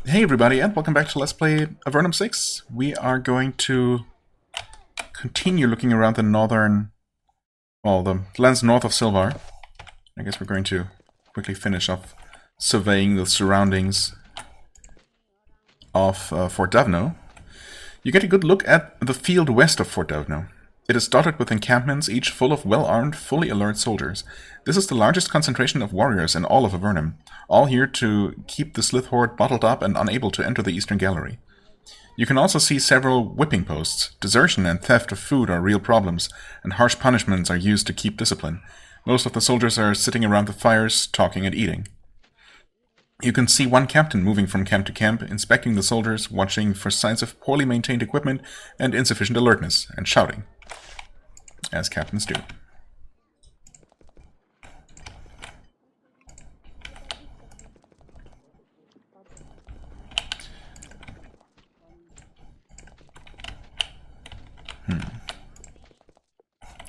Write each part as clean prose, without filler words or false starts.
Hey everybody, and welcome back to Let's Play Avernum 6. We are going to continue looking around the northern... well, the lands north of Silvar. I guess we're going to quickly finish off surveying the surroundings of Fort Davno. You get a good look at the field west of Fort Davno. It is dotted with encampments, each full of well-armed, fully alert soldiers. This is the largest concentration of warriors in all of Avernum, all here to keep the Slith Horde bottled up and unable to enter the Eastern Gallery. You can also see several whipping posts. Desertion and theft of food are real problems, and harsh punishments are used to keep discipline. Most of the soldiers are sitting around the fires, talking and eating. You can see one captain moving from camp to camp, inspecting the soldiers, watching for signs of poorly maintained equipment and insufficient alertness, and shouting. As captains do.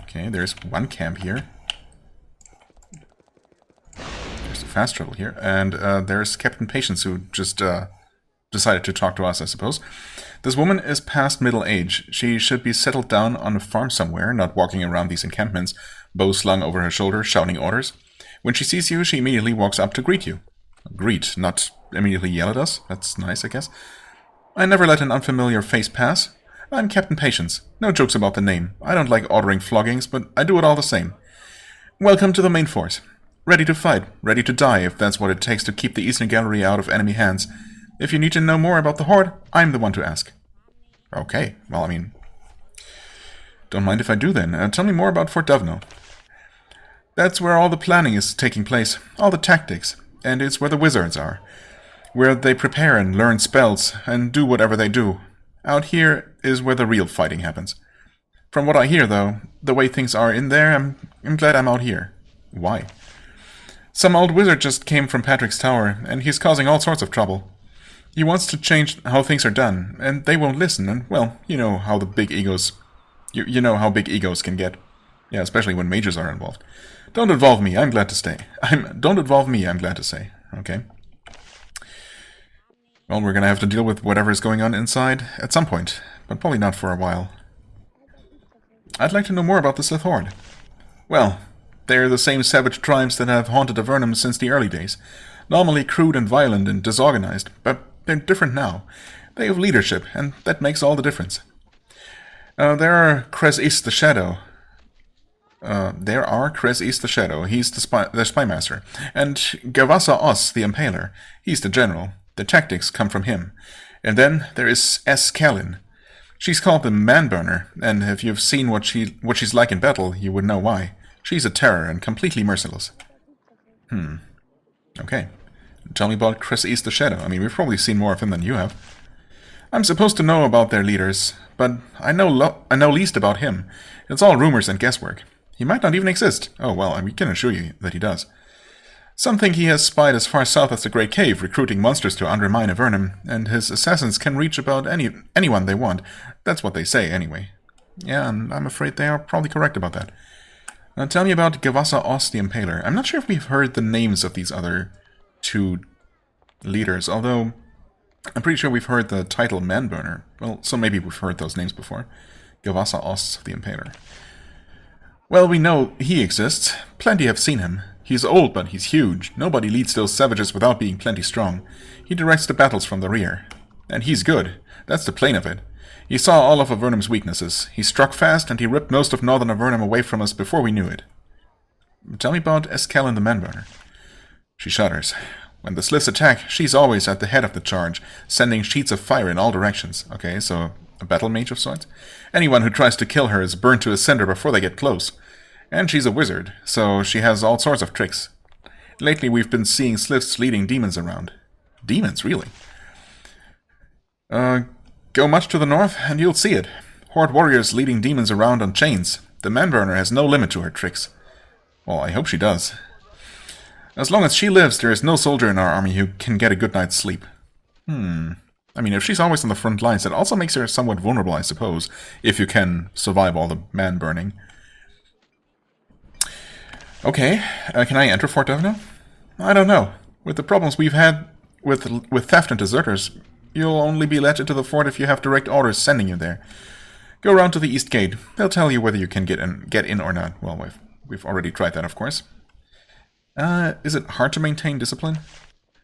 Okay, there's one camp here. There's the fast travel here. And there's Captain Patience, who just decided to talk to us, I suppose. This woman is past middle age. She should be settled down on a farm somewhere, not walking around these encampments, bow slung over her shoulder, shouting orders. When she sees you, she immediately walks up to greet you. Greet, not immediately yell at us. That's nice, I guess. I never let an unfamiliar face pass. I'm Captain Patience. No jokes about the name. I don't like ordering floggings, but I do it all the same. Welcome to the main force. Ready to fight, ready to die if that's what it takes to keep the Eastern Gallery out of enemy hands. If you need to know more about the Horde, I'm the one to ask. Okay, well, I mean... don't mind if I do then. Tell me more about Fort Davno. That's where all the planning is taking place, all the tactics, and it's where the wizards are. Where they prepare and learn spells, and do whatever they do. Out here is where the real fighting happens. From what I hear, though, the way things are in there, I'm glad I'm out here. Why? Some old wizard just came from Patrick's Tower, and he's causing all sorts of trouble. He wants to change how things are done, and they won't listen, and, well, you know how the big egos... You know how big egos can get. Yeah, especially when mages are involved. Don't involve me, I'm glad to stay. Don't involve me, I'm glad to say. Okay. Well, we're gonna have to deal with whatever is going on inside at some point, but probably not for a while. I'd like to know more about the Slith Horde. Well, they're the same savage tribes that have haunted Avernum since the early days. Normally crude and violent and disorganized, but they're different now. They have leadership, and that makes all the difference. There are Krez East the Shadow. He's the spymaster. And Gavasa Os the Impaler. He's the general. The tactics come from him. And then there is S. Kalin. She's called the Man-Burner, and if you've seen what she's like in battle, you would know why. She's a terror and completely merciless. Okay. Tell me about Krez East the Shadow. I mean, we've probably seen more of him than you have. I'm supposed to know about their leaders, but I know least about him. It's all rumors and guesswork. He might not even exist. Oh, well, we can assure you that he does. Some think he has spied as far south as the Great Cave, recruiting monsters to undermine Avernum, and his assassins can reach about anyone they want. That's what they say, anyway. Yeah, and I'm afraid they are probably correct about that. Now tell me about Gavasa Os the Impaler. I'm not sure if we've heard the names of these other two leaders, although I'm pretty sure we've heard the title Man-Burner. Well, so maybe we've heard those names before. Gavasa Os the Impaler. Well, we know he exists. Plenty have seen him. He's old, but he's huge. Nobody leads those savages without being plenty strong. He directs the battles from the rear. And he's good. That's the plain of it. He saw all of Avernum's weaknesses. He struck fast, and he ripped most of northern Avernum away from us before we knew it. Tell me about Eskelin the Man-Burner. She shudders. When the Sliths attack, she's always at the head of the charge, sending sheets of fire in all directions. Okay, so a battle mage of sorts? Anyone who tries to kill her is burned to a cinder before they get close. And she's a wizard, so she has all sorts of tricks. Lately we've been seeing Sliths leading demons around. Demons, really? Go much to the north, and you'll see it. Horde warriors leading demons around on chains. The Man-Burner has no limit to her tricks. Well, I hope she does. As long as she lives, there is no soldier in our army who can get a good night's sleep. I mean, if she's always on the front lines, that also makes her somewhat vulnerable, I suppose, if you can survive all the man-burning. Okay, can I enter Fort Davno? I don't know. With the problems we've had with theft and deserters, you'll only be let into the fort if you have direct orders sending you there. Go round to the east gate. They'll tell you whether you can get in or not. Well, we've already tried that, of course. Is it hard to maintain discipline?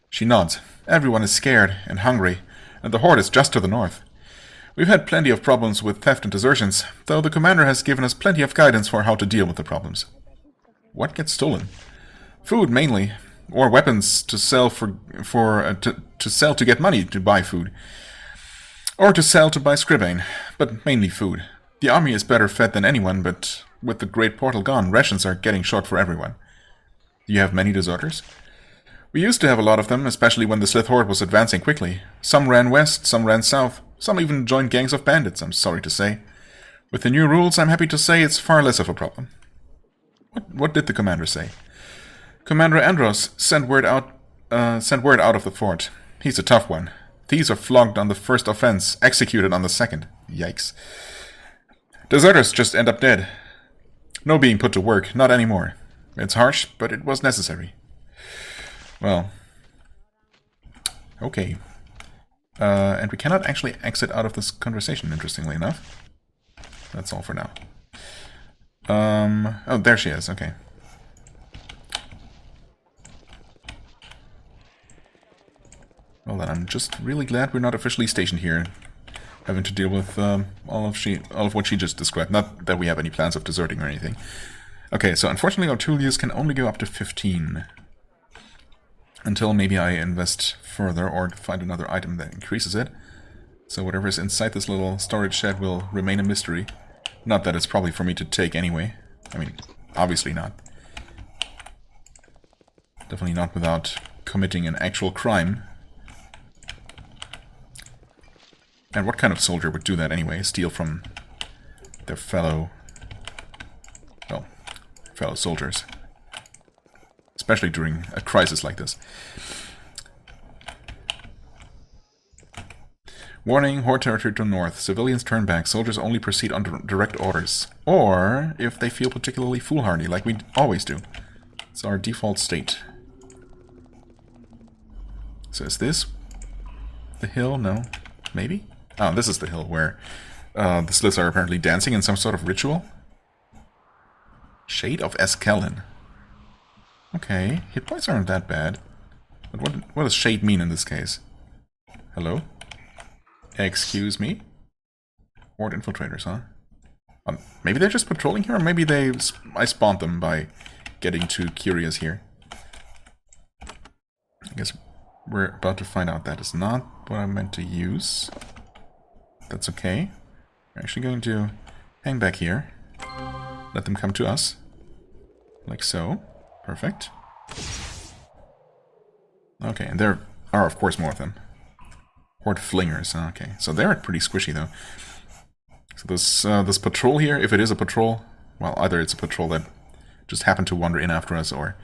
She nods. Everyone is scared and hungry, and the horde is just to the north. We've had plenty of problems with theft and desertions, though the commander has given us plenty of guidance for how to deal with the problems. What gets stolen? Food, mainly, or weapons to sell to sell to get money to buy food, or to sell to buy scribane, but mainly food. The army is better fed than anyone, but with the great portal gone, rations are getting short for everyone. Do you have many deserters? We used to have a lot of them, especially when the Slith Horde was advancing quickly. Some ran west, some ran south, some even joined gangs of bandits, I'm sorry to say. With the new rules, I'm happy to say it's far less of a problem. What did the commander say? Commander Andros sent word out of the fort. He's a tough one. Thieves are flogged on the first offense, executed on the second. Yikes. Deserters just end up dead. No being put to work, not anymore. It's harsh, but it was necessary. Well, okay. And we cannot actually exit out of this conversation, interestingly enough. That's all for now. Oh, there she is, okay. Well then, I'm just really glad we're not officially stationed here, having to deal with all of what she just described. Not that we have any plans of deserting or anything. Okay, so unfortunately our tool use can only go up to 15. Until maybe I invest further or find another item that increases it. So whatever is inside this little storage shed will remain a mystery. Not that it's probably for me to take anyway. I mean, obviously not. Definitely not without committing an actual crime. And what kind of soldier would do that anyway? Steal from their fellow soldiers. Especially during a crisis like this. Warning, horde territory to north. Civilians turn back. Soldiers only proceed under direct orders. Or if they feel particularly foolhardy, like we always do. It's our default state. So is this the hill? No. Maybe? Oh, this is the hill where the Sliths are apparently dancing in some sort of ritual. Shade of Eskelin. Okay, hit points aren't that bad. But what does shade mean in this case? Hello? Excuse me? Horde infiltrators, huh? Maybe they're just patrolling here, or maybe I spawned them by getting too curious here. I guess we're about to find out that is not what I meant to use. That's okay. We're actually going to hang back here. Let them come to us. Like so. Perfect. Okay, and there are, of course, more of them. Horde flingers. Okay, so they're pretty squishy, though. So this patrol here, if it is a patrol, well, either it's a patrol that just happened to wander in after us, or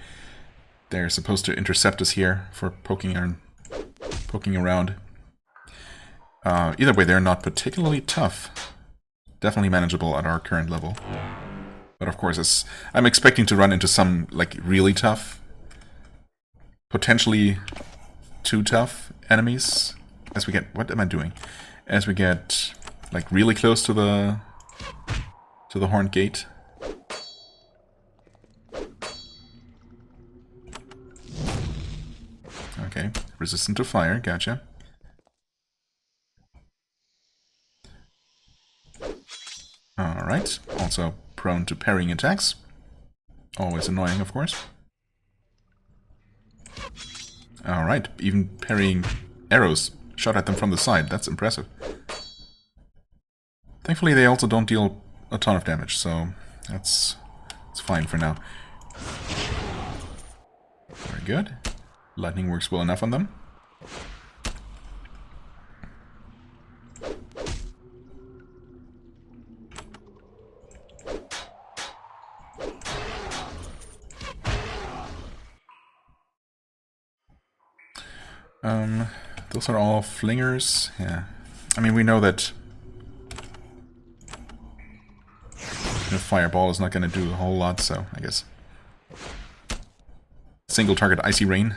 they're supposed to intercept us here for poking around. Either way, they're not particularly tough. Definitely manageable at our current level. But of course, I'm expecting to run into some, like, really tough, potentially too tough enemies as we get... What am I doing? As we get, like, really close to the Horned Gate. Okay, resistant to fire, gotcha. Alright, also prone to parrying attacks. Always annoying, of course. Alright, even parrying arrows shot at them from the side. That's impressive. Thankfully, they also don't deal a ton of damage, so it's fine for now. Very good. Lightning works well enough on them. Those are all flingers. Yeah. I mean, we know that the fireball is not going to do a whole lot, so I guess single target icy rain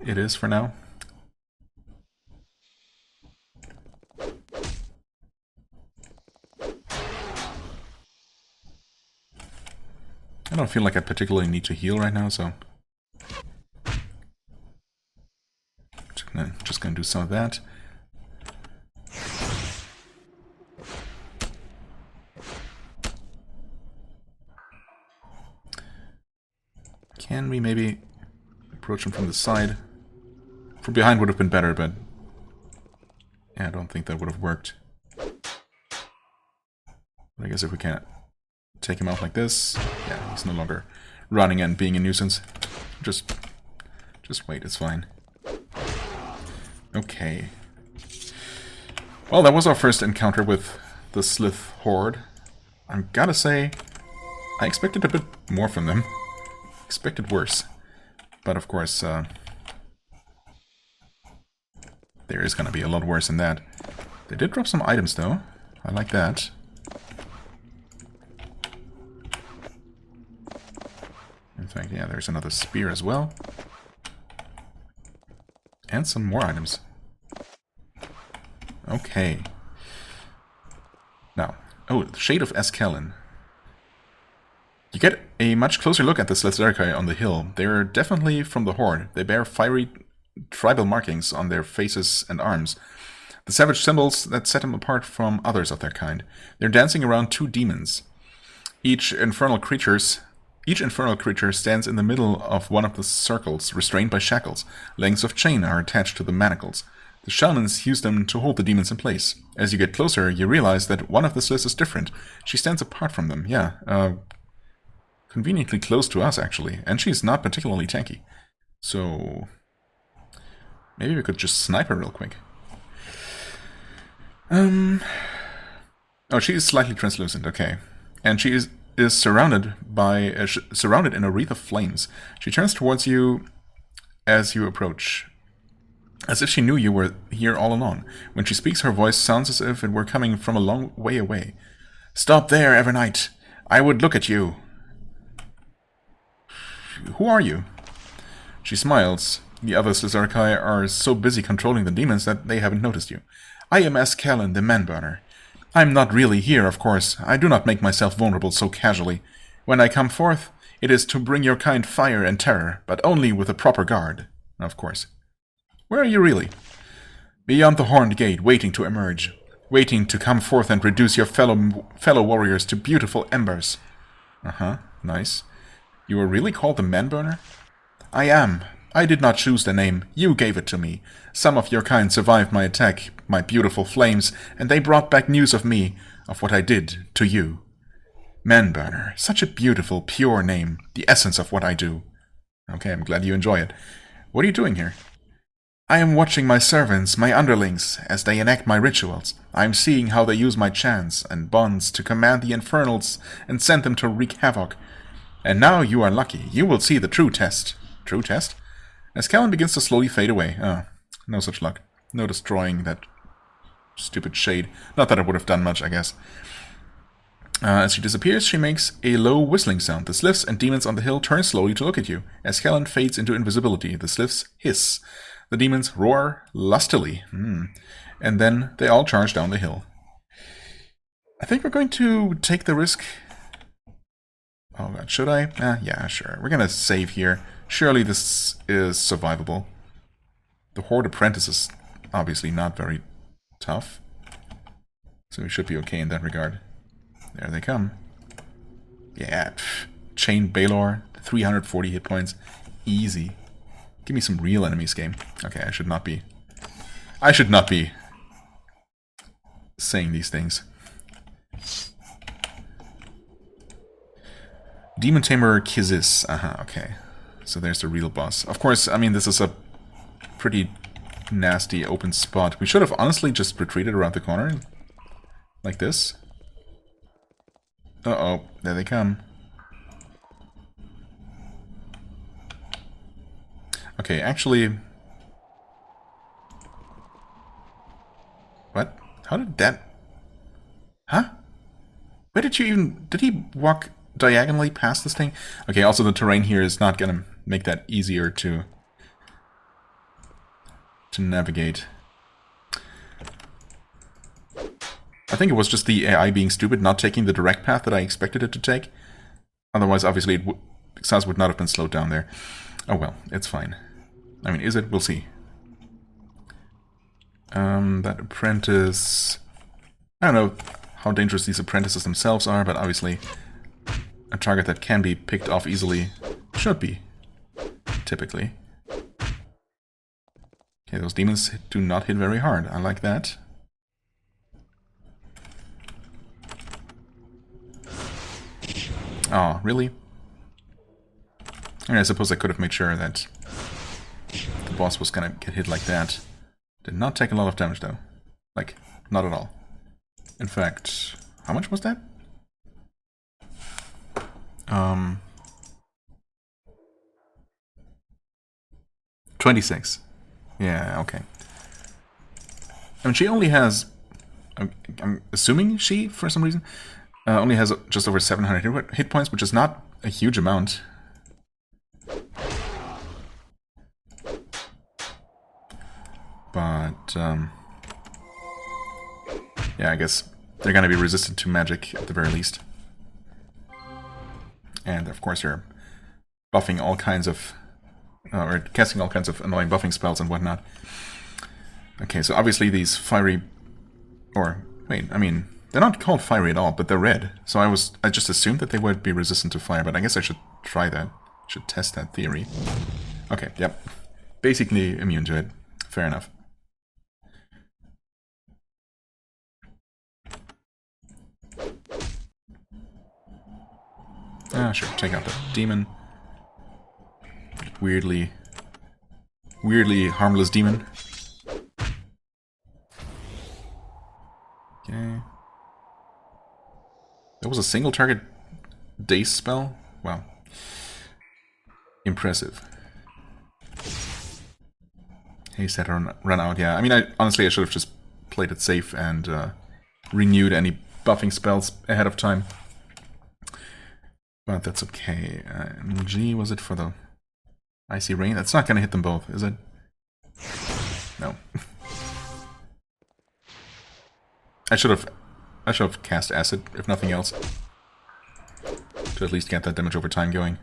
it is for now. I don't feel like I particularly need to heal right now, so just gonna do some of that. Can we maybe approach him from the side? From behind would have been better, but yeah, I don't think that would have worked. But I guess if we can't take him out like this, yeah, he's no longer running and being a nuisance. Just wait, it's fine. Okay. Well, that was our first encounter with the Slith Horde. I'm gotta say, I expected a bit more from them. Expected worse. But of course, there is gonna be a lot worse than that. They did drop some items, though. I like that. In fact, yeah, there's another spear as well. And some more items. Okay. Now, oh, the Shade of Eskelin. You get a much closer look at the Slith Horde on the hill. They're definitely from the Horde. They bear fiery tribal markings on their faces and arms. The savage symbols that set them apart from others of their kind. They're dancing around two demons. Each infernal creature stands in the middle of one of the circles, restrained by shackles. Lengths of chain are attached to the manacles. The shamans use them to hold the demons in place. As you get closer, you realize that one of the Sliths is different. She stands apart from them, yeah. Conveniently close to us, actually. And she's not particularly tanky. So maybe we could just snipe her real quick. Oh, she is slightly translucent, okay. And she is surrounded by surrounded in a wreath of flames. She turns towards you as you approach, as if she knew you were here all along. When she speaks, her voice sounds as if it were coming from a long way away. "Stop there, Evernight. I would look at you." "Who are you?" She smiles. The other Slizarkai are so busy controlling the demons that they haven't noticed you. "I am Eskelin, the Man-Burner. I'm not really here, of course. I do not make myself vulnerable so casually. When I come forth, it is to bring your kind fire and terror, but only with a proper guard. Of course. Where are you really?" "Beyond the Horned Gate, waiting to emerge. Waiting to come forth and reduce your fellow warriors to beautiful embers." Uh-huh, nice. "You are really called the Man-Burner?" "I am. I did not choose the name. You gave it to me. Some of your kind survived my attack, my beautiful flames, and they brought back news of me, of what I did to you. Man-Burner. Such a beautiful, pure name. The essence of what I do." Okay, I'm glad you enjoy it. "What are you doing here?" "I am watching my servants, my underlings, as they enact my rituals. I am seeing how they use my chants and bonds to command the infernals and send them to wreak havoc. And now you are lucky. You will see the true test." "True test?" As Callan begins to slowly fade away. Oh, no such luck. No destroying that stupid shade. Not that it would have done much, I guess. As she disappears, she makes a low whistling sound. The Sliths and demons on the hill turn slowly to look at you. As Callan fades into invisibility, the Sliths hiss. The demons roar lustily. And then they all charge down the hill. I think we're going to take the risk. Oh god, should I? Yeah, sure. We're gonna save here. Surely this is survivable. The Horde Apprentice is obviously not very tough. So we should be okay in that regard. There they come. Yeah, Chain Balor, 340 hit points. Easy. Give me some real enemies, game. Okay, I should not be saying these things. Demon Tamer Kizis. Okay. So there's the real boss. Of course, I mean, this is a pretty nasty open spot. We should have honestly just retreated around the corner. Like this. Uh-oh. There they come. Okay, actually... What? How did that... Huh? Where did you even... Did he walk diagonally past this thing? Okay, also the terrain here is not gonna make that easier to to navigate. I think it was just the AI being stupid, not taking the direct path that I expected it to take. Otherwise, obviously, Xaz would not have been slowed down there. Oh well, it's fine. I mean, is it? We'll see. That apprentice... I don't know how dangerous these apprentices themselves are, but obviously a target that can be picked off easily should be, typically. Okay, those demons do not hit very hard. I like that. Oh, really? I mean, I suppose I could have made sure that the boss was gonna get hit like that. Did not take a lot of damage, though. Like, not at all. In fact, how much was that? 26. Yeah, okay. I mean, she only has... I'm assuming she, for some reason, only has just over 700 hit points, which is not a huge amount. But, yeah, I guess they're gonna be resistant to magic at the very least. And, of course, you're buffing all kinds of... or casting all kinds of annoying buffing spells and whatnot. Okay, so obviously these fiery... Or, wait, I mean, they're not called fiery at all, but they're red. So I just assumed that they would be resistant to fire, but I guess I should try that. Should test that theory. Okay, yep. Basically immune to it. Fair enough. Ah, sure, take out the demon. Weirdly harmless demon. Okay. That was a single target daze spell? Wow. Impressive. Haste had run out, yeah. I mean, honestly, I should have just played it safe and renewed any buffing spells ahead of time. But that's okay. G, was it for the Icy Rain? That's not gonna hit them both, is it? No. I should have cast Acid, if nothing else. To at least get that damage over time going.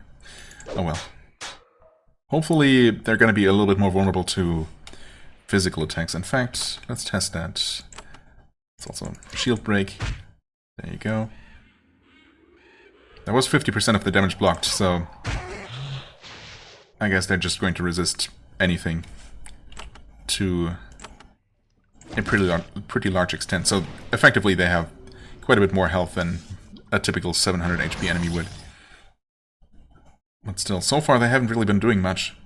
Oh well. Hopefully they're gonna be a little bit more vulnerable to physical attacks. In fact, let's test that. It's also shield break. There you go. That was 50% of the damage blocked, so I guess they're just going to resist anything to a pretty large extent. So effectively they have quite a bit more health than a typical 700 HP enemy would. But still, so far they haven't really been doing much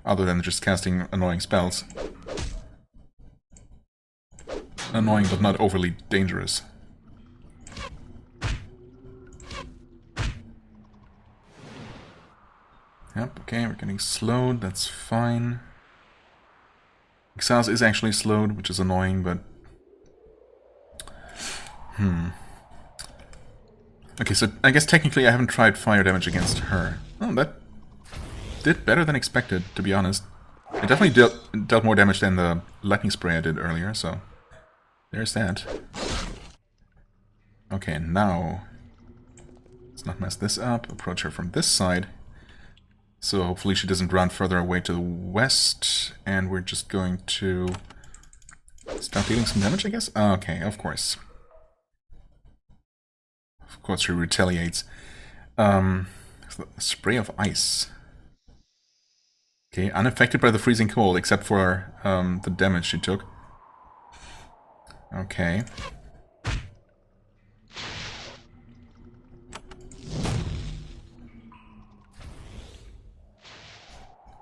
other than just casting annoying spells. Annoying but not overly dangerous. Yep, okay, we're getting slowed, that's fine. Xaz is actually slowed, which is annoying, but... Okay, so I guess technically I haven't tried fire damage against her. Oh, that did better than expected, to be honest. It definitely dealt more damage than the lightning spray I did earlier, so... There's that. Okay, now... Let's not mess this up. Approach her from this side. So hopefully she doesn't run further away to the west, and we're just going to start dealing some damage, I guess? Okay, of course. Of course she retaliates. Spray of ice. Okay, unaffected by the freezing cold, except for the damage she took. Okay.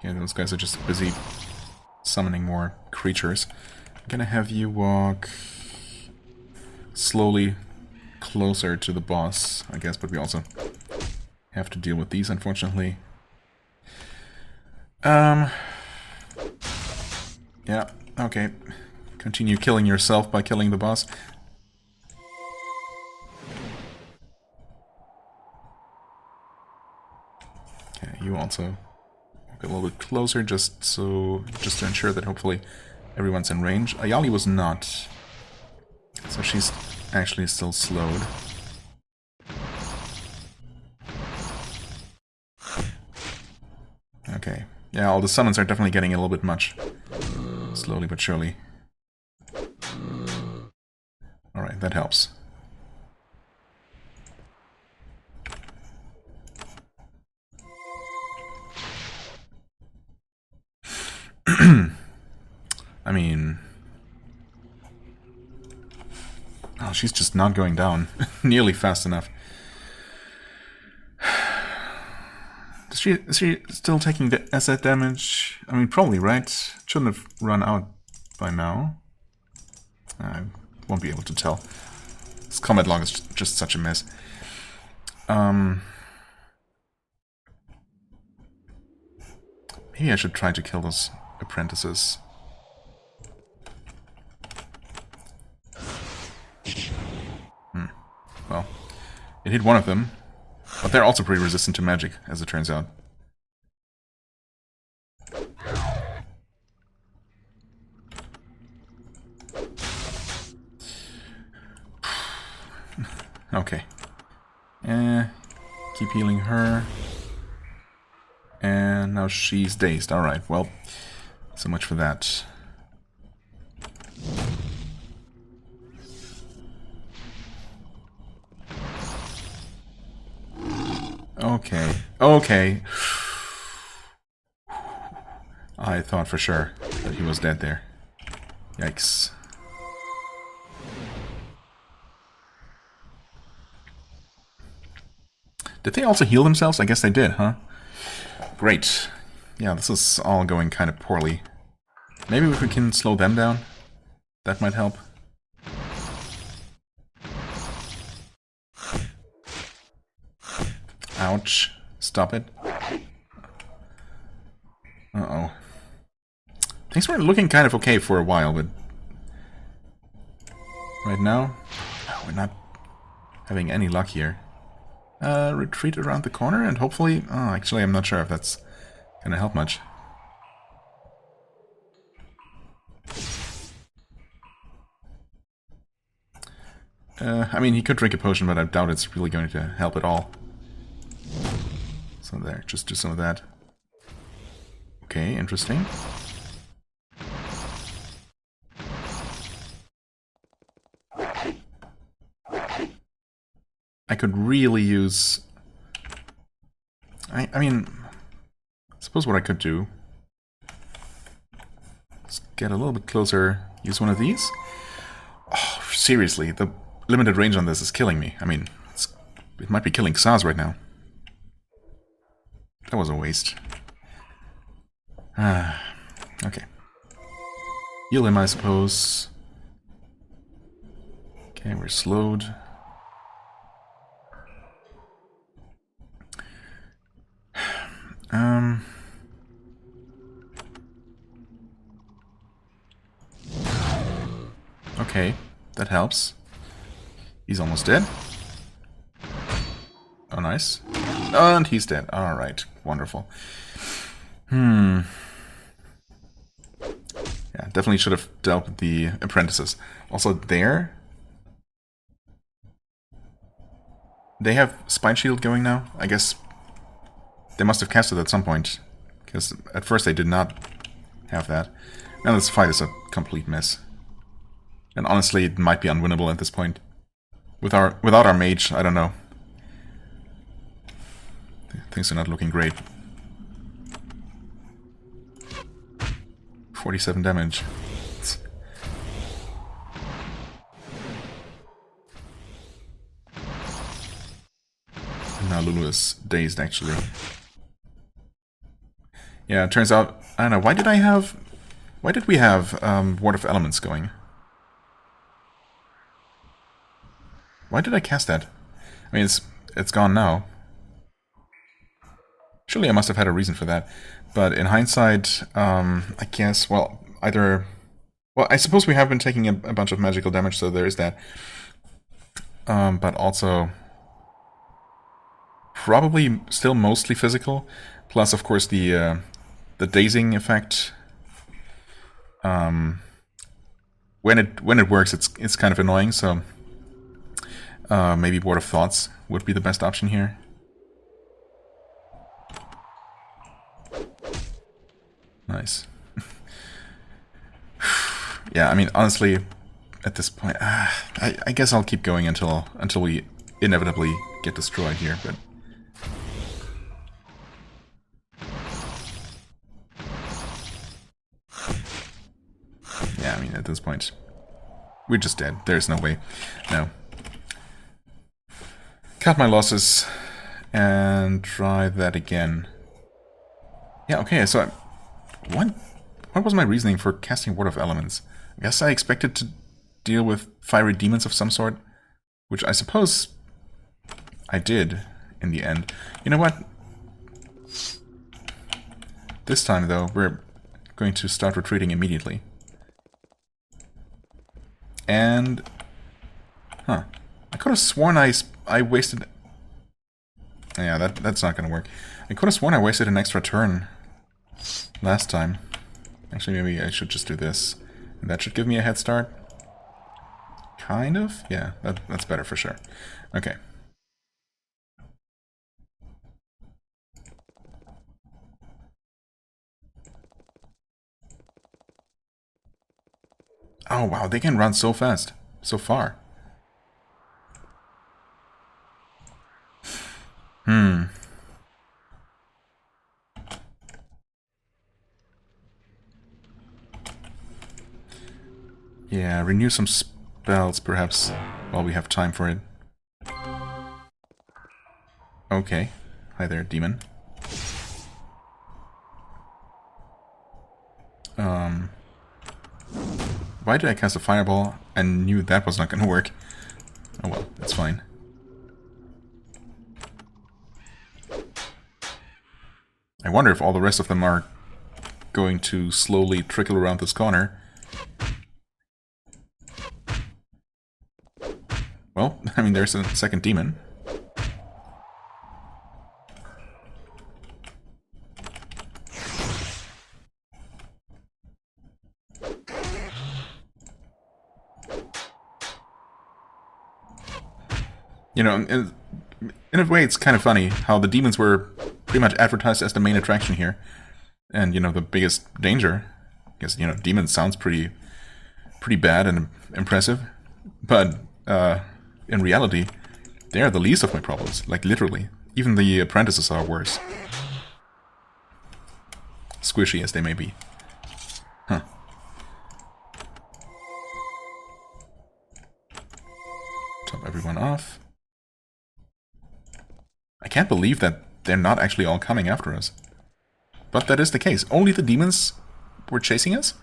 Yeah, those guys are just busy summoning more creatures. I'm gonna have you walk slowly closer to the boss, I guess, but we also have to deal with these, unfortunately. Yeah, okay. Continue killing yourself by killing the boss. Okay, you also... a little bit closer, just to ensure that hopefully Everyone's in range. Ayali was not. So she's actually still slowed. Okay. Yeah, all the summons are definitely getting a little bit much. Slowly but surely. Alright, that helps. I mean... Oh, she's just not going down nearly fast enough. Is she still taking the asset damage? I mean, probably, right? Shouldn't have run out by now. I won't be able to tell. This combat log is just such a mess. Maybe I should try to kill those apprentices. Well, it hit one of them, but they're also pretty resistant to magic, as it turns out. Okay. Keep healing her. And now she's dazed. Alright, well, so much for that. Okay, okay. I thought for sure that he was dead there. Yikes. Did they also heal themselves? I guess they did, huh? Great. Yeah, this is all going kind of poorly. Maybe if we can slow them down, that might help. Ouch. Stop it. Uh-oh. Things were looking kind of okay for a while, but... right now, we're not having any luck here. Retreat around the corner and hopefully... oh, actually, I'm not sure if that's gonna help much. I mean, he could drink a potion, but I doubt it's really going to help at all. So there, just do some of that. Okay, interesting. I could really use... I mean... I suppose what I could do... let's get a little bit closer. Use one of these? Oh, seriously, the limited range on this is killing me. I mean, it might be killing Xaz right now. That was a waste. Okay. Heal him, I suppose. Okay, we're slowed. Okay, that helps. He's almost dead. Oh, nice. And he's dead. Alright, wonderful. Yeah, definitely should have dealt with the apprentices. Also, there... they have Spine Shield going now? I guess they must have cast it at some point. Because at first they did not have that. Now this fight is a complete mess. And honestly, it might be unwinnable at this point. Without our mage, I don't know. Things are not looking great. 47 damage. And now Lulu is dazed, actually. Yeah, it turns out... I don't know, why did we have Ward of Elements going? Why did I cast that? I mean, it's gone now. Surely I must have had a reason for that. But in hindsight, I guess, well, either... well, I suppose we have been taking a bunch of magical damage, so there is that. But also... probably still mostly physical. Plus, of course, the dazing effect. When it works, it's kind of annoying. So maybe Word of Thoughts would be the best option here. Nice. Yeah, I mean, honestly, at this point, I guess I'll keep going until we inevitably get destroyed here, but... Yeah, I mean, at this point, we're just dead. There's no way. No. Cut my losses and try that again. Yeah, okay, so what was my reasoning for casting Word of Elements? I guess I expected to deal with fiery demons of some sort, which I suppose I did in the end. You know what? This time, though, we're going to start retreating immediately. And... Huh. I could have sworn I wasted... Yeah, that's not going to work. I could have sworn I wasted an extra turn last time. Actually, maybe I should just do this. And that should give me a head start. Kind of? Yeah, that's better for sure. Okay. Oh, wow, they can run so fast. So far. Yeah, renew some spells, perhaps, while we have time for it. Okay. Hi there, demon. Why did I cast a fireball? I knew that was not going to work. Oh well, that's fine. I wonder if all the rest of them are going to slowly trickle around this corner. Well, I mean, there's a second demon. You know, in a way, it's kind of funny how the demons were pretty much advertised as the main attraction here. And, you know, the biggest danger. Because, you know, demons sounds pretty bad and impressive. But, in reality, they are the least of my problems. Like, literally. Even the apprentices are worse. Squishy as they may be. Huh. Top everyone off. I can't believe that they're not actually all coming after us. But that is the case. Only the demons were chasing us?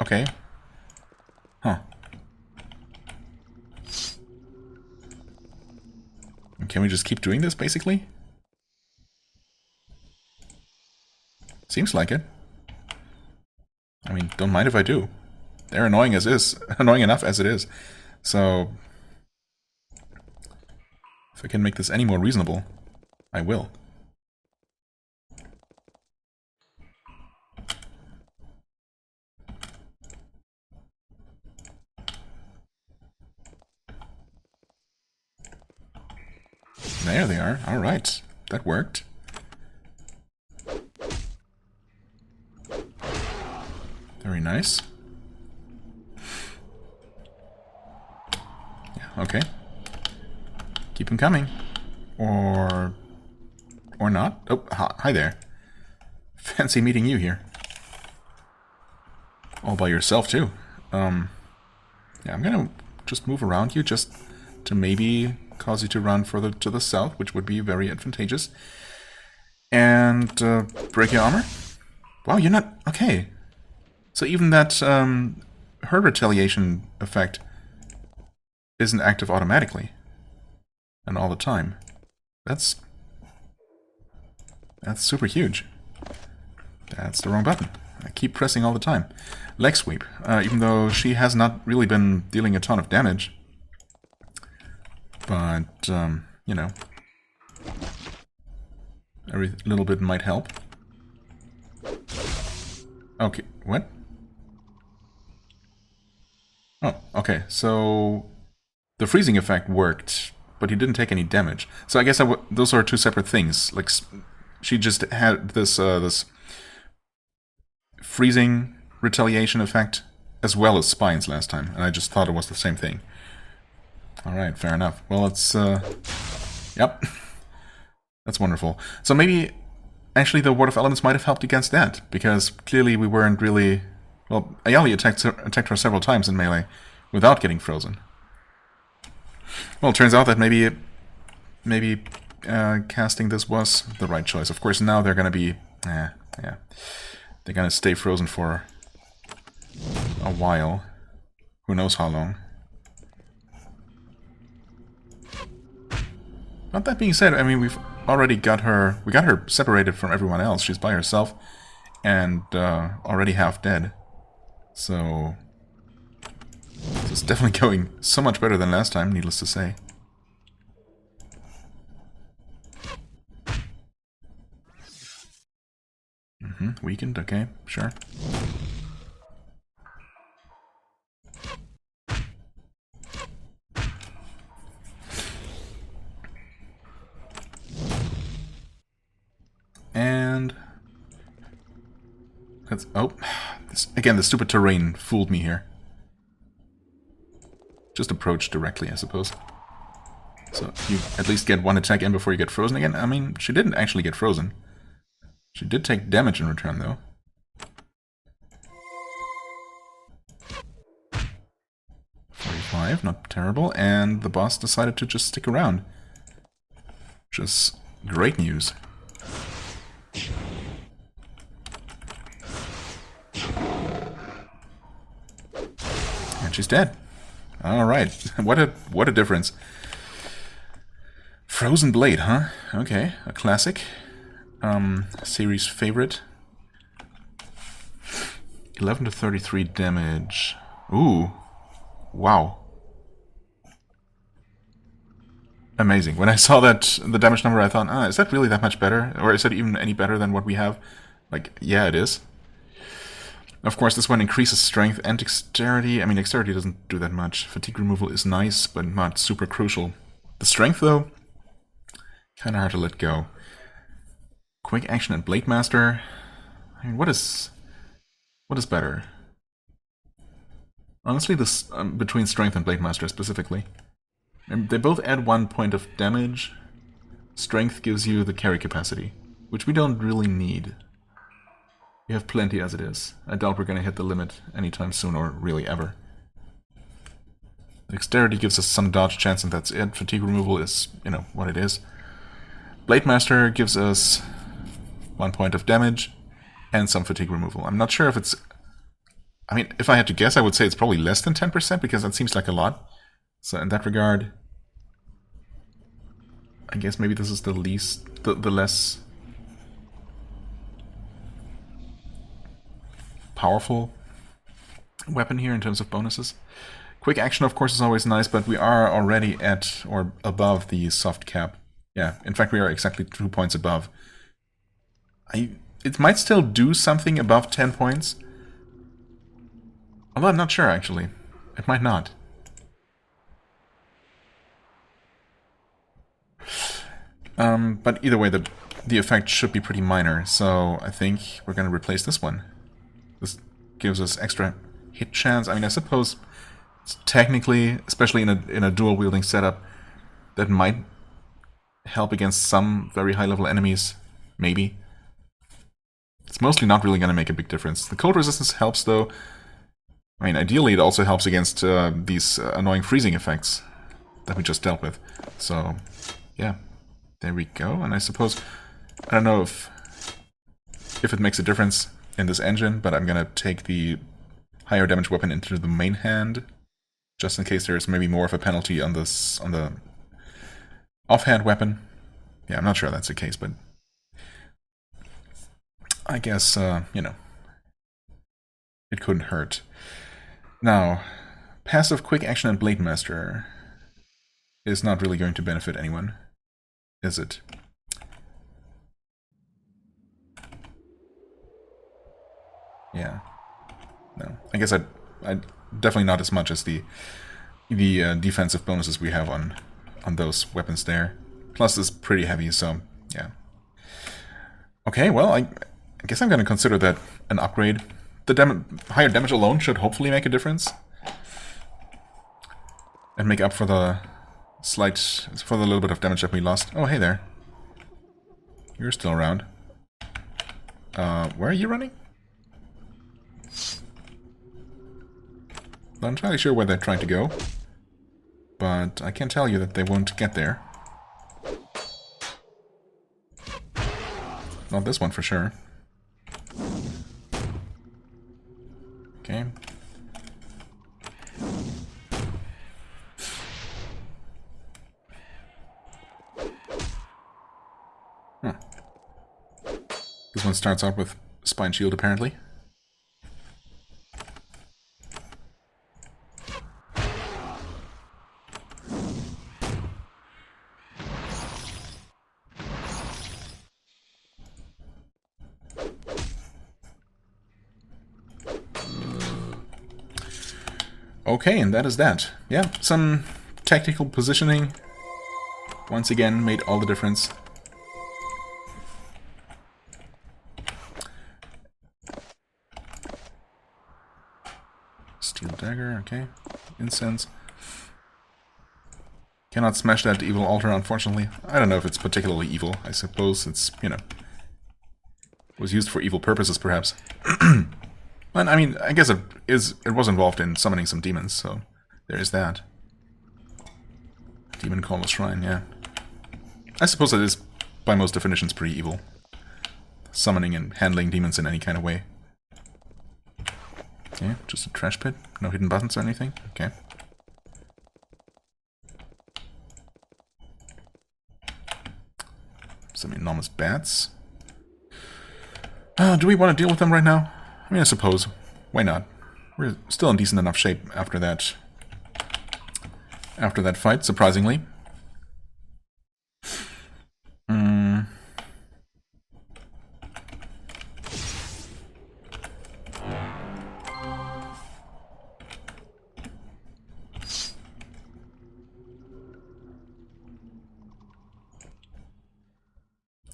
Okay. Huh. And can we just keep doing this, basically? Seems like it. I mean, don't mind if I do. They're annoying as is. Annoying enough as it is. So... if I can make this any more reasonable, I will. There they are. Alright. That worked. Very nice. Yeah, okay. Keep them coming. Or not. Oh, hi there. Fancy meeting you here. All by yourself, too. Yeah, I'm gonna just move around you just to maybe cause you to run further to the south, which would be very advantageous. And break your armor. Wow, you're not... okay. So even that herd retaliation effect isn't active automatically. And all the time. That's super huge. That's the wrong button. I keep pressing all the time. Leg sweep. Even though she has not really been dealing a ton of damage. But, you know. Every little bit might help. Okay, what? Oh, okay. So the freezing effect worked, but he didn't take any damage. So I guess those are two separate things. Like she just had this freezing retaliation effect as well as spines last time, and I just thought it was the same thing. All right, fair enough. Well, it's yep, that's wonderful. So maybe actually the Ward of Elements might have helped against that, because clearly we weren't really... Well, Ayali attacked her several times in melee without getting frozen. Well, it turns out that maybe casting this was the right choice. Of course, now they're gonna be... yeah. They're gonna stay frozen for a while. Who knows how long. But that being said, I mean, we've already got her... We got her separated from everyone else. She's by herself and already half dead. So... this is definitely going so much better than last time, needless to say. Weakened, okay, sure. And... oh, again, the stupid terrain fooled me here. Just approach directly, I suppose. So you at least get one attack in before you get frozen again. I mean, she didn't actually get frozen. She did take damage in return, though. .45, not terrible. And the boss decided to just stick around. Which is great news. And she's dead. Alright, what a difference. Frozen Blade, huh? Okay, a classic. Series favorite. 11 to 33 damage. Ooh. Wow. Amazing. When I saw that, the damage number, I thought, is that really that much better? Or is it even any better than what we have? Like, yeah, it is. Of course, this one increases strength and dexterity. I mean, dexterity doesn't do that much. Fatigue removal is nice, but not super crucial. The strength, though, kind of hard to let go. Quick action and Blade Master. I mean, what is better? Honestly, this between strength and Blade Master specifically. And they both add 1 point of damage. Strength gives you the carry capacity, which we don't really need. We have plenty as it is. I doubt we're going to hit the limit anytime soon, or really ever. Dexterity gives us some dodge chance, and that's it. Fatigue removal is, you know, what it is. Blade Master gives us 1 point of damage and some fatigue removal. I'm not sure if it's... I mean, if I had to guess, I would say it's probably less than 10%, because that seems like a lot. So in that regard, I guess maybe this is the least... the less... powerful weapon here in terms of bonuses. Quick action, of course, is always nice, but we are already at or above the soft cap. Yeah, in fact, we are exactly 2 points above. It might still do something above 10 points. Although I'm not sure, actually. It might not. But either way, the effect should be pretty minor, so I think we're going to replace this one. This gives us extra hit chance. I mean, I suppose technically, especially in a dual-wielding setup, that might help against some very high-level enemies. Maybe. It's mostly not really going to make a big difference. The cold resistance helps, though. I mean, ideally it also helps against these annoying freezing effects that we just dealt with. So, yeah. There we go. And I suppose... I don't know if it makes a difference in this engine, but I'm gonna take the higher damage weapon into the main hand, just in case there's maybe more of a penalty on this on the offhand weapon. Yeah, I'm not sure that's the case, but I guess you know, it couldn't hurt. Now, passive quick action and Blade Master is not really going to benefit anyone, is it? Yeah. No. I guess I'd definitely not as much as the defensive bonuses we have on those weapons there. Plus, it's pretty heavy, so yeah. Okay, well, I guess I'm going to consider that an upgrade. The higher damage alone should hopefully make a difference. And make up for the little bit of damage that we lost. Oh, hey there. You're still around. Where are you running? Not entirely sure where they're trying to go. But I can tell you that they won't get there. Not this one for sure. Okay. Huh. This one starts out with Spine Shield apparently. Okay, and that is that. Yeah, some tactical positioning once again made all the difference. Steel dagger, okay. Incense. Cannot smash that evil altar, unfortunately. I don't know if it's particularly evil. I suppose it's, you know, was used for evil purposes, perhaps. And I mean, I guess it was involved in summoning some demons, so there is that. Demon Call Shrine, yeah. I suppose it is, by most definitions, pretty evil. Summoning and handling demons in any kind of way. Okay, just a trash pit. No hidden buttons or anything. Okay. Some enormous bats. Do we want to deal with them right now? I mean, I suppose. Why not? We're still in decent enough shape after that fight, surprisingly.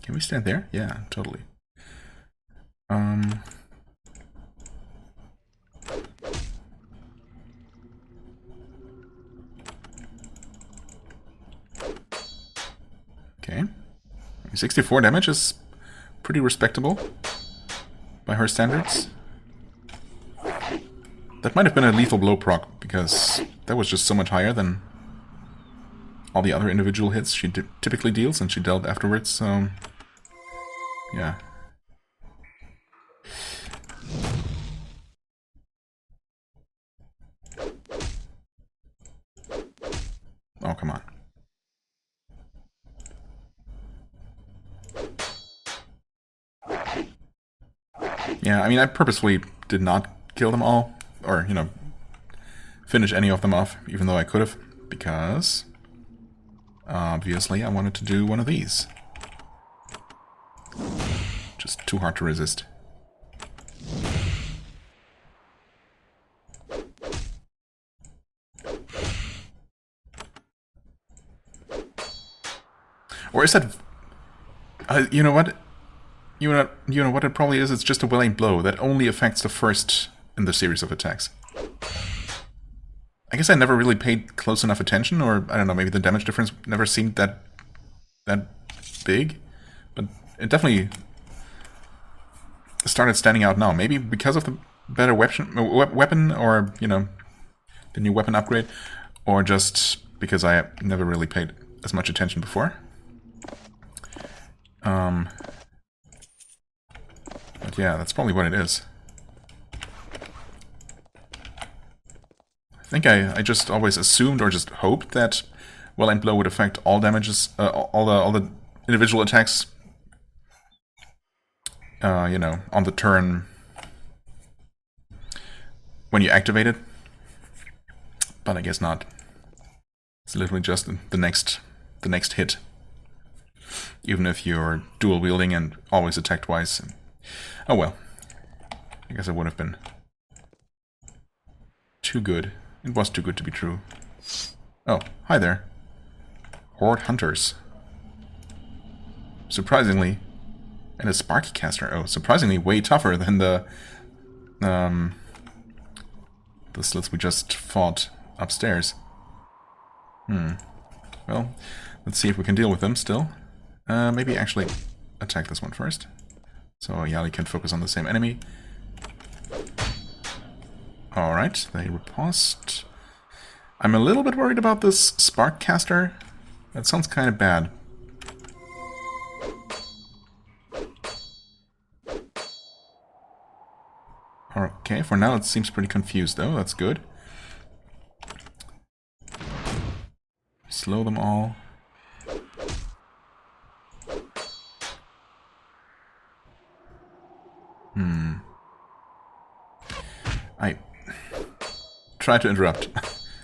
Can we stand there? Yeah, totally. Okay. 64 damage is pretty respectable by her standards. That might have been a lethal blow proc, because that was just so much higher than all the other individual hits she typically deals, and she dealt afterwards, so yeah. Oh, come on. Yeah, I mean, I purposefully did not kill them all, or, you know, finish any of them off, even though I could have, because obviously I wanted to do one of these. Just too hard to resist. Or is that... you know what? You know what it probably is? It's just a well-aimed blow that only affects the first in the series of attacks. I guess I never really paid close enough attention, or I don't know, maybe the damage difference never seemed that big, but it definitely started standing out now. Maybe because of the better weapon, or, you know, the new weapon upgrade, or just because I never really paid as much attention before. But yeah, that's probably what it is. I think I just always assumed or just hoped that well-aimed blow would affect all damages, all the individual attacks, you know, on the turn when you activate it. But I guess not. It's literally just the next hit. Even if you're dual wielding and always attack twice. Oh well. I guess it would have been too good. It was too good to be true. Oh, hi there. Horde hunters. Surprisingly, and a Sparky caster. Oh, surprisingly way tougher than the slits we just fought upstairs. Well, let's see if we can deal with them still. Maybe actually attack this one first. So Yali can focus on the same enemy. Alright, they riposte. I'm a little bit worried about this Spark caster. That sounds kind of bad. Okay, for now it seems pretty confused though, that's good. Slow them all. I tried to interrupt.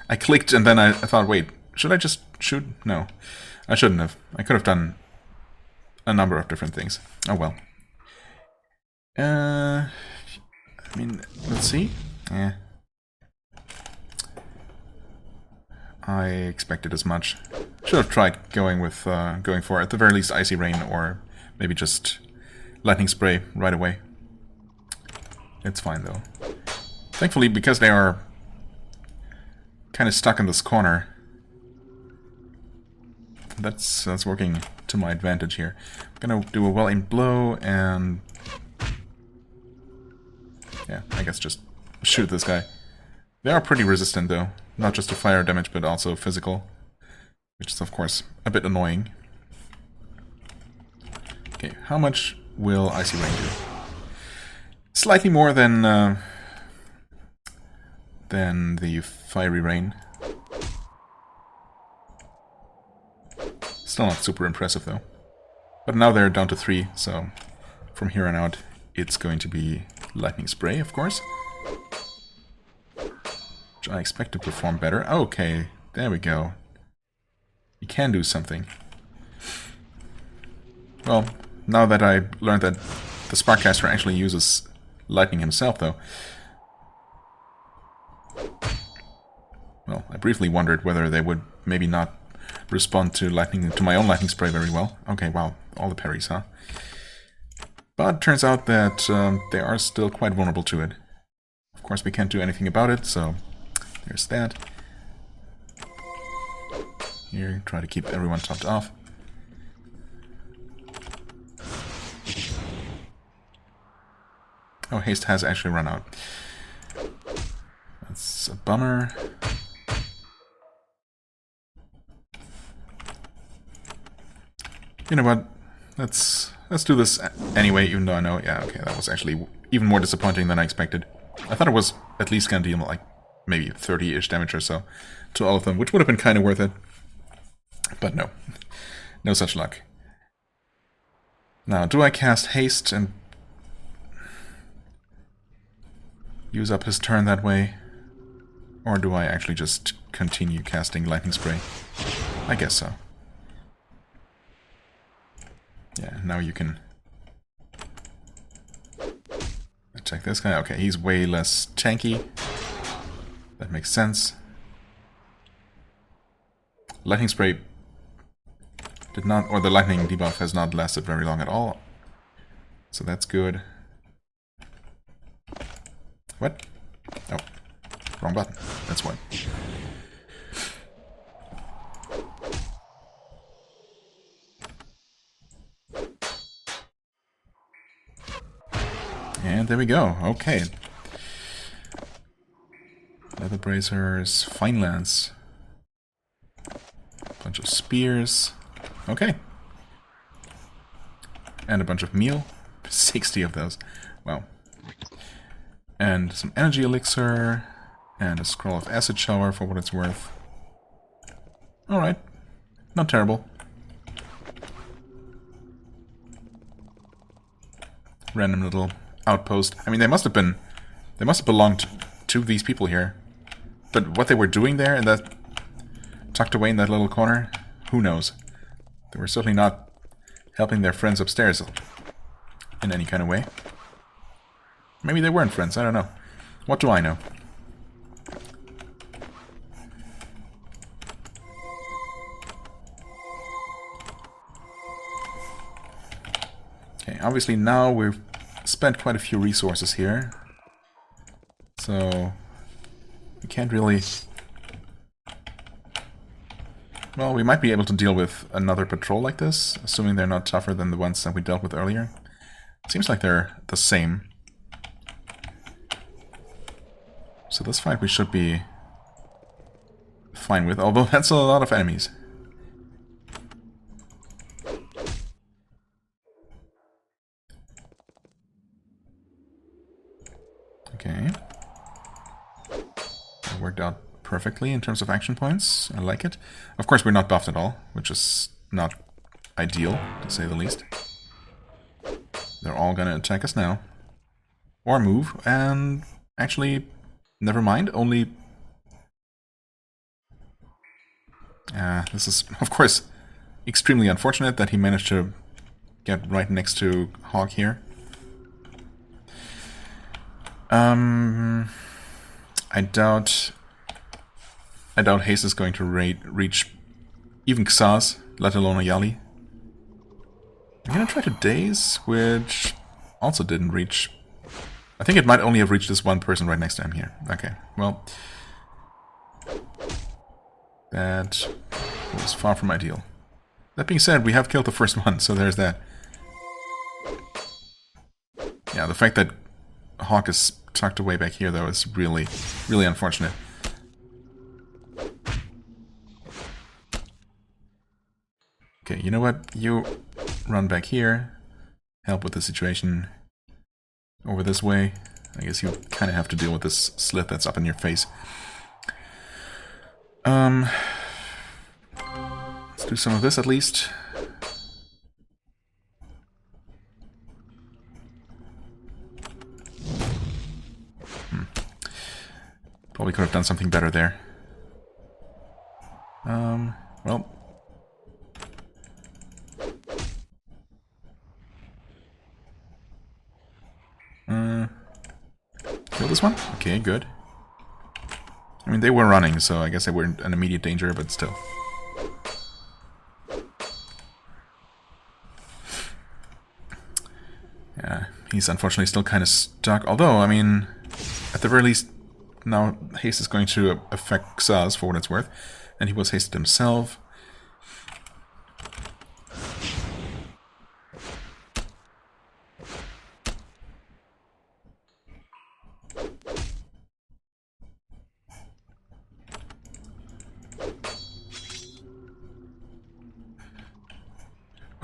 I clicked and then I thought, wait, should I just shoot? No, I shouldn't have. I could have done a number of different things. Oh well. I mean, let's see. Yeah. I expected as much. Should have tried going for at the very least Icy Rain or maybe just Lightning Spray right away. It's fine though. Thankfully, because they are kind of stuck in this corner, that's working to my advantage here. I'm gonna do a well-aimed blow and yeah, I guess just shoot this guy. They are pretty resistant though, not just to fire damage but also physical, which is of course a bit annoying. Okay, how much will Icy Rain do? Slightly more than the Fiery Rain. Still not super impressive though. But now they're down to 3, so from here on out it's going to be Lightning Spray, of course. Which I expect to perform better. Okay, there we go. You can do something. Well, now that I learned that the Sparkcaster actually uses lightning himself, though. Well, I briefly wondered whether they would maybe not respond to my own lightning spray very well. Okay, wow, all the parries, huh? But turns out that they are still quite vulnerable to it. Of course, we can't do anything about it, so there's that. Here, try to keep everyone topped off. Oh, haste has actually run out. That's a bummer. You know what? Let's do this anyway, even though I know... Yeah, okay, that was actually even more disappointing than I expected. I thought it was at least going to deal like maybe 30-ish damage or so to all of them, which would have been kind of worth it. But no. No such luck. Now, do I cast haste and use up his turn that way? Or do I actually just continue casting Lightning Spray? I guess so. Yeah, now you can attack this guy. Okay, he's way less tanky. That makes sense. Lightning Spray did not, or the lightning debuff has not lasted very long at all. So that's good. What? Oh, wrong button. That's what. And there we go. Okay. Leather bracers, fine lance. Bunch of spears. Okay. And a bunch of meal. 60 of those. Wow. And some energy elixir. And a scroll of acid shower for what it's worth. Alright. Not terrible. Random little outpost. I mean, they must have belonged to these people here. But what they were doing there in that, tucked away in that little corner, who knows? They were certainly not helping their friends upstairs in any kind of way. Maybe they weren't friends, I don't know. What do I know? Okay, obviously now we've spent quite a few resources here. So we can't really... Well, we might be able to deal with another patrol like this, assuming they're not tougher than the ones that we dealt with earlier. Seems like they're the same. So this fight we should be fine with, although that's a lot of enemies. Okay. That worked out perfectly in terms of action points. I like it. Of course, we're not buffed at all, which is not ideal, to say the least. They're all gonna attack us now. Or move, and actually, never mind, only... this is, of course, extremely unfortunate that he managed to get right next to Hog here. I doubt Haste is going to reach even Xaz, let alone a Yali. I'm gonna try to Daze, which also didn't reach... I think it might only have reached this one person right next to him here. Okay, well... That was far from ideal. That being said, we have killed the first one, so there's that. Yeah, the fact that Hawk is tucked away back here, though, is really, really unfortunate. Okay, you know what? You run back here, help with the situation over this way. I guess you kind of have to deal with this Slith that's up in your face. Let's do some of this at least. Probably could have done something better there. Well. Kill this one? Okay, good. I mean, they were running, so I guess they weren't in immediate danger, but still. Yeah, he's unfortunately still kind of stuck. Although, I mean, at the very least, now haste is going to affect Xaz for what it's worth. And he was hasted himself.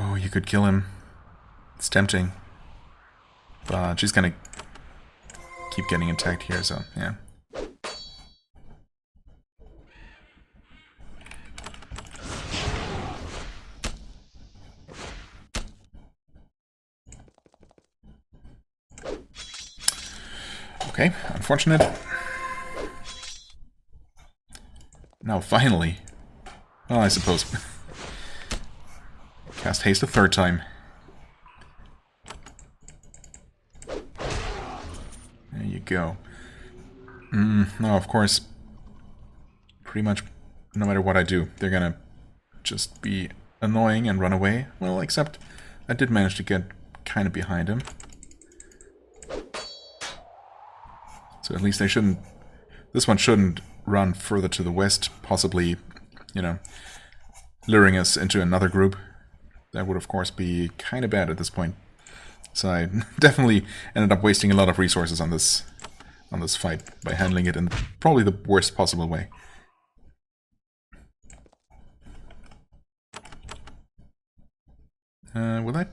Oh, you could kill him. It's tempting. But she's gonna keep getting attacked here, so yeah. Okay, unfortunate. Now finally. Well, I suppose. Cast haste a third time. There you go. No, of course. Pretty much no matter what I do, they're gonna just be annoying and run away. Well, except I did manage to get kind of behind him. So at least they shouldn't... This one shouldn't run further to the west, possibly, you know, luring us into another group. That would, of course, be kind of bad at this point. So I definitely ended up wasting a lot of resources on this fight by handling it in probably the worst possible way. Will I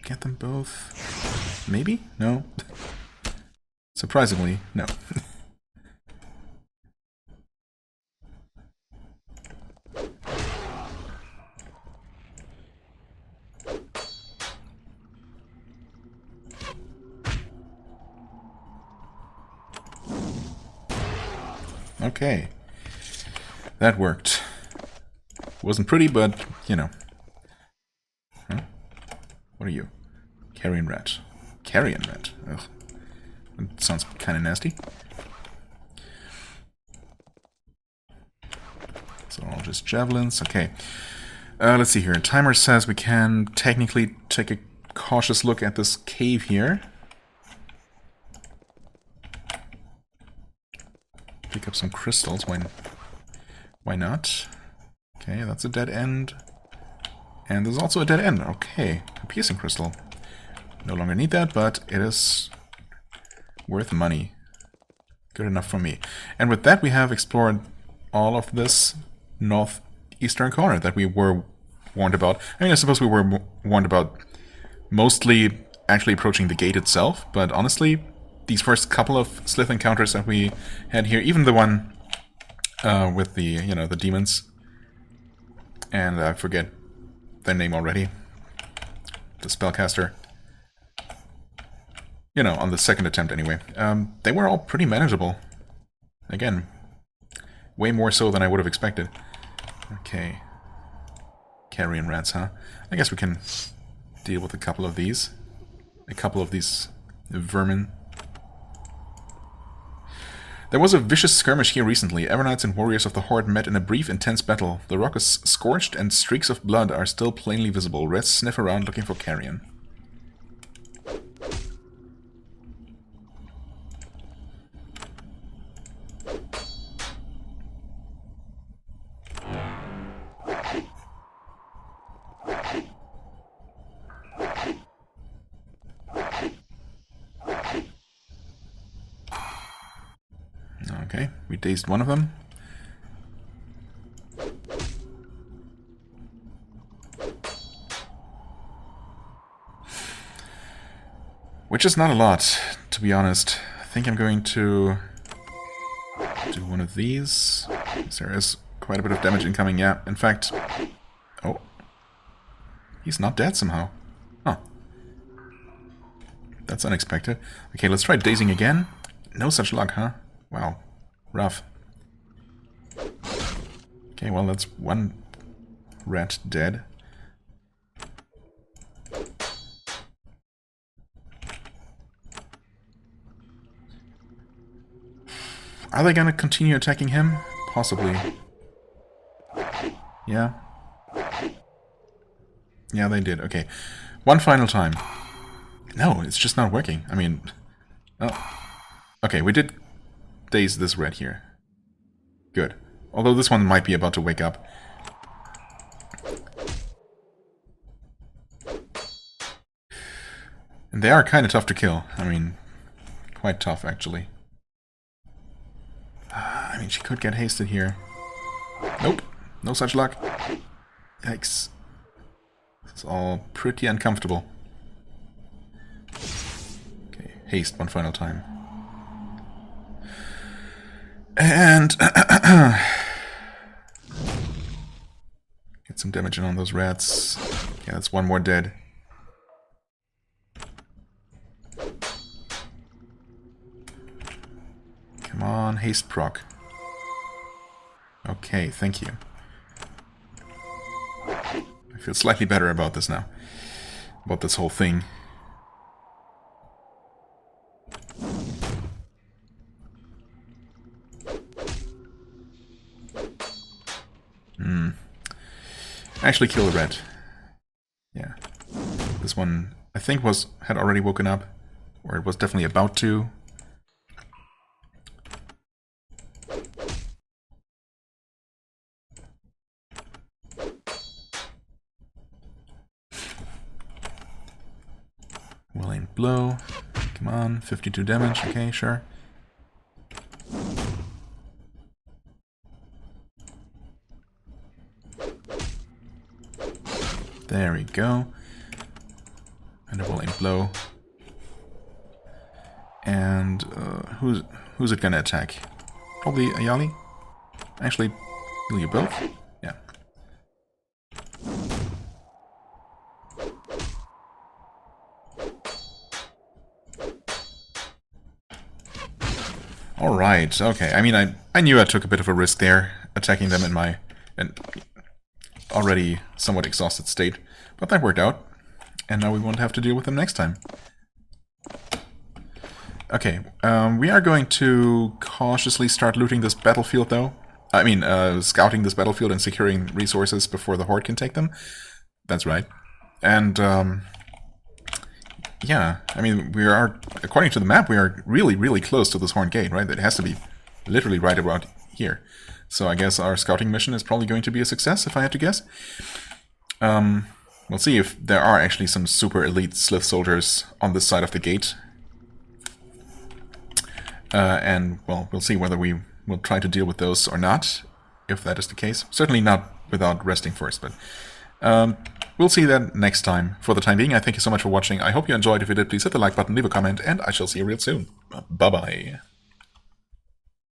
get them both? Maybe? No? Surprisingly, no. Okay. That worked. Wasn't pretty, but, you know. Huh? What are you? Carrion rat. Carrion rat? Ugh. That sounds kind of nasty. So all just javelins. Okay. Let's see here. Timer says we can technically take a cautious look at this cave here. Pick up some crystals. Why not? Okay, that's a dead end. And there's also a dead end. Okay, a piercing crystal. No longer need that, but it is worth money. Good enough for me. And with that, we have explored all of this northeastern corner that we were warned about. I mean, I suppose we were warned about mostly actually approaching the gate itself, but honestly, these first couple of Slith encounters that we had here, even the one with the, you know, the demons, and I forget their name already, the spellcaster, you know, on the second attempt anyway, they were all pretty manageable. Again, way more so than I would have expected. Okay. Carrion rats, huh? I guess we can deal with a couple of these. A couple of these vermin. There was a vicious skirmish here recently. Evernites and warriors of the Horde met in a brief, intense battle. The rock is scorched and streaks of blood are still plainly visible. Rats sniff around looking for carrion. Okay, we dazed one of them. Which is not a lot, to be honest. I think I'm going to do one of these. There is quite a bit of damage incoming, yeah. In fact... Oh. He's not dead somehow. Huh. That's unexpected. Okay, let's try dazing again. No such luck, huh? Wow. Rough. Okay, well, that's one rat dead. Are they gonna continue attacking him? Possibly. Yeah. Yeah, they did. Okay. One final time. No, it's just not working. I mean... Oh. Okay, we did daze this rat here. Good. Although this one might be about to wake up. And they are kind of tough to kill. I mean, quite tough, actually. I mean, she could get hasted here. Nope. No such luck. Yikes. This is all pretty uncomfortable. Okay, haste one final time. And get some damage in on those rats. Yeah, that's one more dead. Come on, haste proc. Okay, thank you. I feel slightly better about this now. About this whole thing. Actually kill a rat. Yeah. This one, I think, had already woken up. Or it was definitely about to. Well-aimed blow. Come on, 52 damage. Okay, sure. There we go. And a well-aimed blow. And who's it gonna attack? Probably Ayali? Actually, will you both? Yeah. Alright, okay. I mean, I knew I took a bit of a risk there, attacking them in my already somewhat exhausted state, but that worked out, and now we won't have to deal with them next time. Okay, we are going to cautiously start looting this battlefield, though. I mean, scouting this battlefield and securing resources before the Horde can take them. That's right. And Yeah, I mean, we are, according to the map, we are really, really close to this Horned Gate, right? It has to be literally right around here. So I guess our scouting mission is probably going to be a success, if I had to guess. We'll see if there are actually some super elite Slith soldiers on this side of the gate. And, well, we'll see whether we will try to deal with those or not, if that is the case. Certainly not without resting first, but we'll see that next time. For the time being, I thank you so much for watching. I hope you enjoyed. If you did, please hit the like button, leave a comment, and I shall see you real soon. Bye-bye.